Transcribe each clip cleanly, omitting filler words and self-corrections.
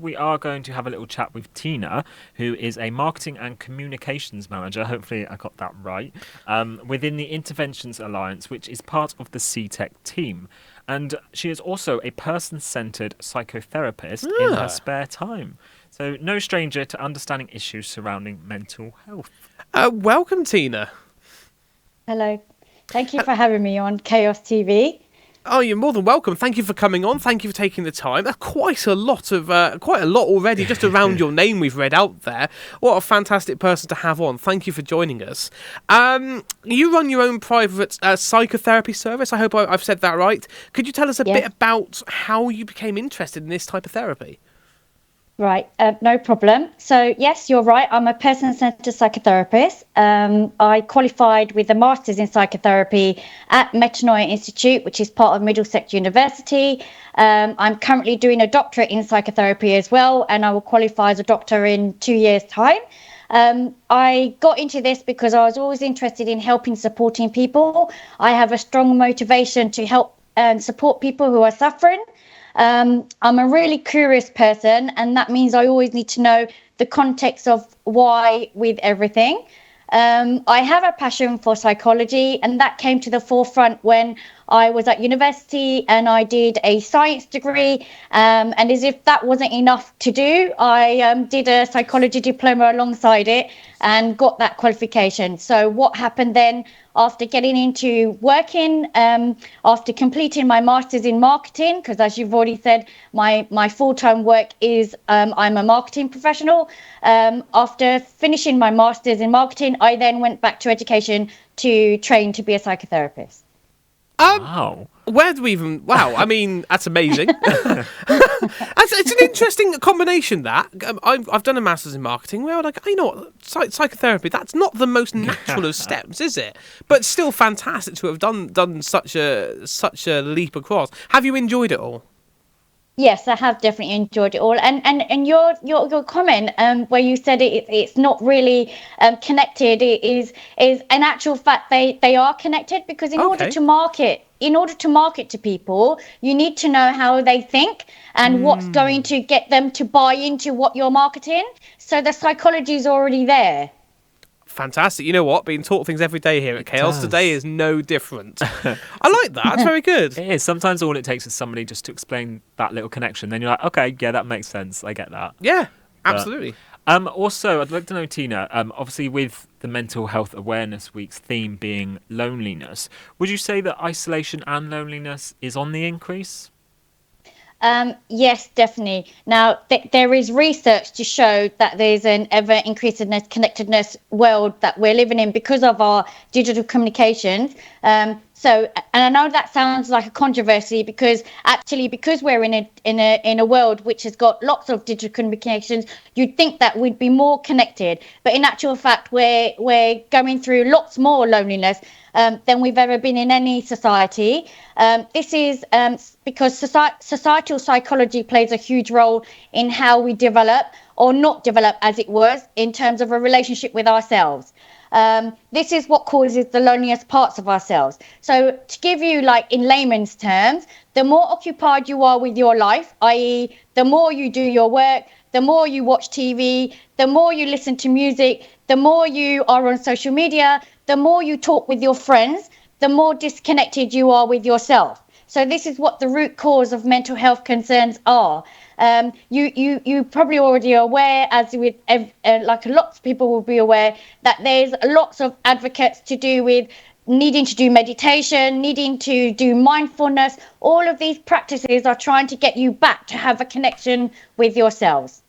we are going to have a little chat with Tina, who is a marketing and communications manager. Hopefully, I got that right. Within the Interventions Alliance, which is part of the Seetec team. And she is also a person-centered psychotherapist in her spare time. So, no stranger to understanding issues surrounding mental health. Welcome, Tina. Hello. Thank you for having me on Chaos TV. Oh, you're more than welcome. Thank you for coming on. Thank you for taking the time. That's quite a lot already, just around your name we've read out there. What a fantastic person to have on. Thank you for joining us. You run your own private psychotherapy service. I hope I've said that right. Could you tell us a bit about how you became interested in this type of therapy? Right, no problem. So, yes, you're right. I'm a person-centered psychotherapist. I qualified with a master's in psychotherapy at Metanoia Institute, which is part of Middlesex University. I'm currently doing a doctorate in psychotherapy as well, and I will qualify as a doctor in 2 years' time. I got into this because I was always interested in supporting people. I have a strong motivation to help and support people who are suffering. I'm a really curious person, and that means I always need to know the context of why with everything. I have a passion for psychology, and that came to the forefront when I was at university and I did a science degree. And as if that wasn't enough to do, I did a psychology diploma alongside it and got that qualification. So what happened then after getting into working, after completing my master's in marketing, because as you've already said, my full-time work is I'm a marketing professional. After finishing my master's in marketing, I then went back to education to train to be a psychotherapist. Wow. Where do we even... Wow, I mean, that's amazing. It's an interesting combination, that. I've done a master's in marketing where I'm like, you know what, psychotherapy, that's not the most natural of steps, is it? But still fantastic to have done such a leap across. Have you enjoyed it all? Yes, I have definitely enjoyed it all. And your comment where you said it's not really connected is in actual fact they are connected, because in order to market to people, you need to know how they think and what's going to get them to buy into what you're marketing. So the psychology is already there. Fantastic. You know what? Being taught things every day here at Chaos today is no different. I like that. That's very good. It is. Sometimes all it takes is somebody just to explain that little connection. Then you're like, okay, yeah, that makes sense. I get that. Yeah, absolutely. Also, I'd like to know, Tina, obviously with the Mental Health Awareness Week's theme being loneliness, would you say that isolation and loneliness is on the increase? Yes, definitely. Now, there is research to show that there's an ever-increasing connectedness world that we're living in because of our digital communications. And I know that sounds like a controversy because we're in a world which has got lots of digital communications, you'd think that we'd be more connected. But in actual fact, we're going through lots more loneliness than we've ever been in any society. This is because societal psychology plays a huge role in how we develop or not develop, as it was, in terms of a relationship with ourselves. This is what causes the loneliest parts of ourselves. So to give you, like, in layman's terms, the more occupied you are with your life, i.e. the more you do your work, the more you watch TV, the more you listen to music, the more you are on social media, the more you talk with your friends, the more disconnected you are with yourself. So this is what the root cause of mental health concerns are. You probably already are aware, as with like lots of people will be aware, that there's lots of advocates to do with needing to do meditation, needing to do mindfulness. All of these practices are trying to get you back to have a connection with yourselves.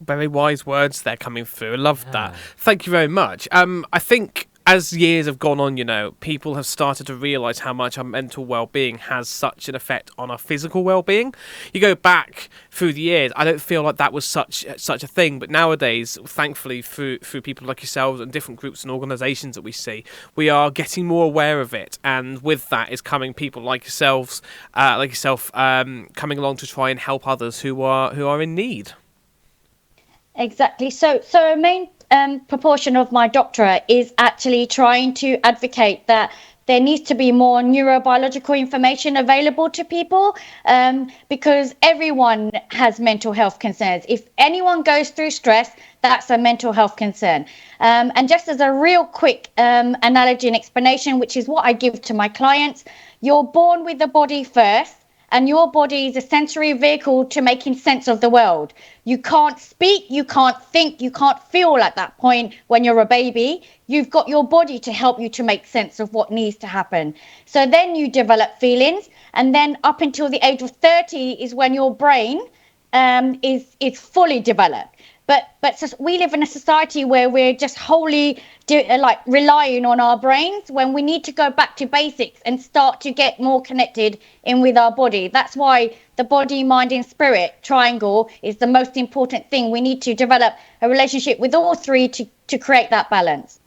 Very wise words there coming through. I love that. Thank you very much. I think as years have gone on, people have started to realise how much our mental well-being has such an effect on our physical well-being. You go back through the years, I don't feel like that was such a thing, but nowadays, thankfully, through people like yourselves and different groups and organisations that we see, we are getting more aware of it, and with that is coming people like yourself, coming along to try and help others who are in need. Exactly. So a main proportion of my doctorate is actually trying to advocate that there needs to be more neurobiological information available to people, because everyone has mental health concerns. If anyone goes through stress, that's a mental health concern. And just as a real quick analogy and explanation, which is what I give to my clients, you're born with the body first, and your body is a sensory vehicle to making sense of the world. You can't speak, you can't think, you can't feel at that point when you're a baby. You've got your body to help you to make sense of what needs to happen. So then you develop feelings, and then up until the age of 30 is when your brain is fully developed. But so we live in a society where we're just wholly relying on our brains, when we need to go back to basics and start to get more connected in with our body. That's why the body, mind and spirit triangle is the most important thing. We need to develop a relationship with all three to create that balance.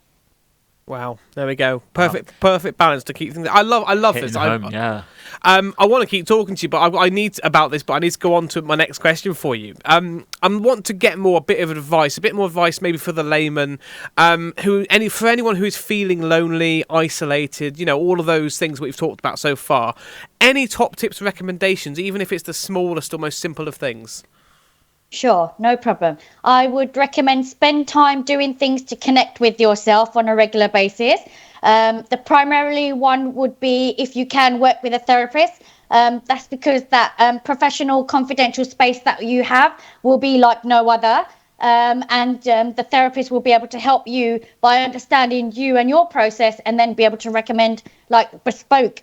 Wow, there we go. Perfect balance to keep things. I love this. Yeah. I want to keep talking to you, but I need to go on to my next question for you. I want to get a bit more advice, maybe for the layman, for anyone who is feeling lonely, isolated, all of those things we've talked about so far. Any top tips, recommendations, even if it's the smallest or most simple of things? Sure, no problem. I would recommend spend time doing things to connect with yourself on a regular basis. The primarily one would be, if you can, work with a therapist. That's because that professional, confidential space that you have will be like no other. And the therapist will be able to help you by understanding you and your process, and then be able to recommend bespoke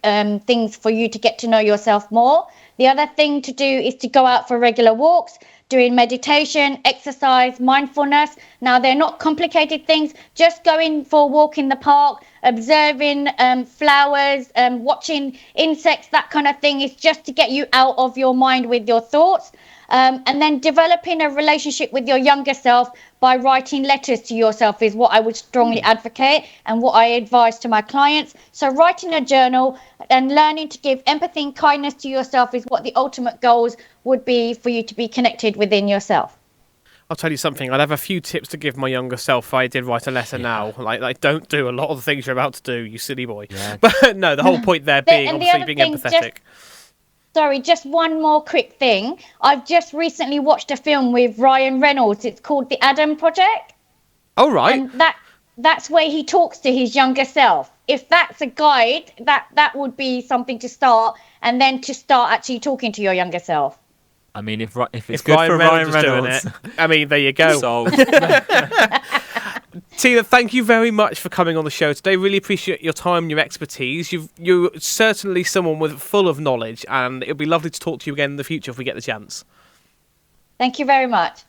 things for you to get to know yourself more. The other thing to do is to go out for regular walks, doing meditation, exercise, mindfulness. Now, they're not complicated things. Just going for a walk in the park, observing flowers, watching insects, that kind of thing, is just to get you out of your mind with your thoughts. And then developing a relationship with your younger self by writing letters to yourself is what I would strongly advocate, and what I advise to my clients. So writing a journal and learning to give empathy and kindness to yourself is what the ultimate goals would be for you to be connected within yourself. I'll tell you something. I'd have a few tips to give my younger self if I did write a letter now. Like, don't do a lot of the things you're about to do, you silly boy. Yeah. But no, the whole point there being empathetic. Sorry, just one more quick thing. I've just recently watched a film with Ryan Reynolds. It's called The Adam Project. Oh, right. And that's where he talks to his younger self. If that's a guide, that would be something to start, and then to start actually talking to your younger self. I mean, if it's good Ryan for Reynolds Ryan doing Reynolds, it, I mean, there you go. Sold. Tina, thank you very much for coming on the show today. Really appreciate your time and your expertise. You're certainly someone full of knowledge, and it'll be lovely to talk to you again in the future if we get the chance. Thank you very much.